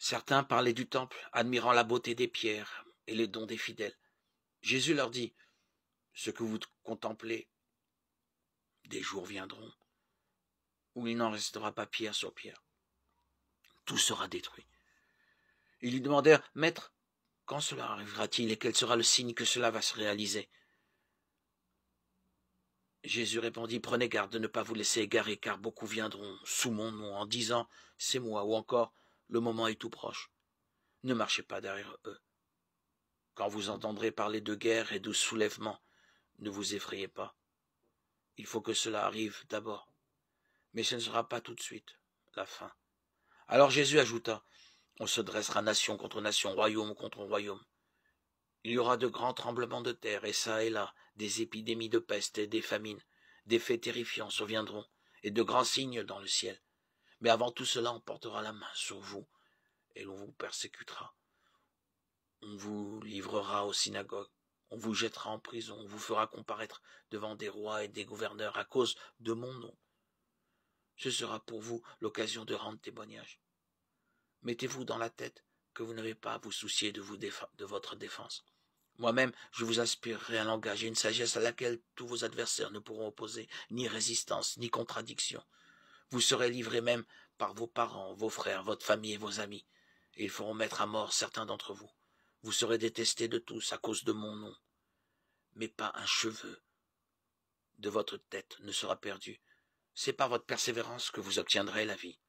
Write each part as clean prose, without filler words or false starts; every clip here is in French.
Certains parlaient du temple, admirant la beauté des pierres et les dons des fidèles. Jésus leur dit, ce que vous contemplez, des jours viendront où il n'en restera pas pierre sur pierre. Tout sera détruit. Ils lui demandèrent, Maître, quand cela arrivera-t-il et quel sera le signe que cela va se réaliser? Jésus répondit, prenez garde de ne pas vous laisser égarer, car beaucoup viendront sous mon nom en disant, c'est moi, ou encore, le moment est tout proche. Ne marchez pas derrière eux. Quand vous entendrez parler de guerre et de soulèvement, ne vous effrayez pas. Il faut que cela arrive d'abord. Mais ce ne sera pas tout de suite la fin. Alors Jésus ajouta, on se dressera nation contre nation, royaume contre royaume. Il y aura de grands tremblements de terre, et çà et là, des épidémies de peste et des famines, des faits terrifiants surviendront, et de grands signes dans le ciel. Mais avant tout cela, on portera la main sur vous, et l'on vous persécutera. On vous livrera aux synagogues, on vous jettera en prison, on vous fera comparaître devant des rois et des gouverneurs à cause de mon nom. Ce sera pour vous l'occasion de rendre témoignage. Mettez-vous dans la tête que vous n'avez pas à vous soucier de votre défense. Moi-même, je vous inspirerai un langage et une sagesse à laquelle tous vos adversaires ne pourront opposer ni résistance, ni contradiction. Vous serez livrés même par vos parents, vos frères, votre famille et vos amis, et ils feront mettre à mort certains d'entre vous. Vous serez détestés de tous à cause de mon nom, mais pas un cheveu de votre tête ne sera perdu. C'est par votre persévérance que vous obtiendrez la vie.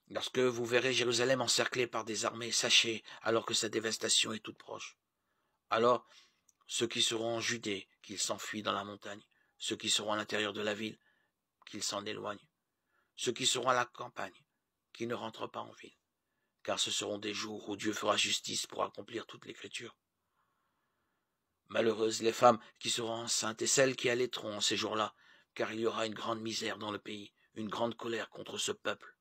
Lorsque vous verrez Jérusalem encerclée par des armées, sachez alors que sa dévastation est toute proche. Alors, ceux qui seront en Judée, qu'ils s'enfuient dans la montagne, ceux qui seront à l'intérieur de la ville, qu'ils s'en éloignent, ceux qui seront à la campagne, qu'ils ne rentrent pas en ville, car ce seront des jours où Dieu fera justice pour accomplir toute l'écriture. Malheureuses les femmes qui seront enceintes et celles qui allaiteront en ces jours-là, car il y aura une grande misère dans le pays, une grande colère contre ce peuple.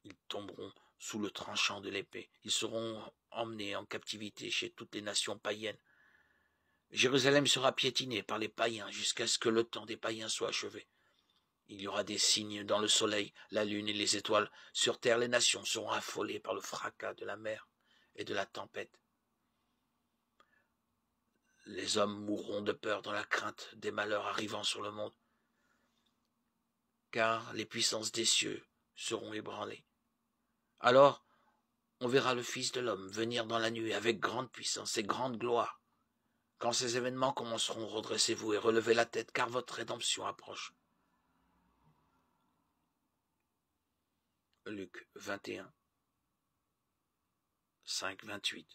Ils tomberont sous le tranchant de l'épée, ils seront emmenés en captivité chez toutes les nations païennes. Jérusalem sera piétinée par les païens jusqu'à ce que le temps des païens soit achevé. Il y aura des signes dans le soleil, la lune et les étoiles. Sur terre, les nations seront affolées par le fracas de la mer et de la tempête. Les hommes mourront de peur dans la crainte des malheurs arrivant sur le monde, car les puissances des cieux seront ébranlées. Alors, on verra le Fils de l'homme venir dans la nuit avec grande puissance et grande gloire. Quand ces événements commenceront, redressez-vous et relevez la tête, car votre rédemption approche. Luc 21, 5, 28.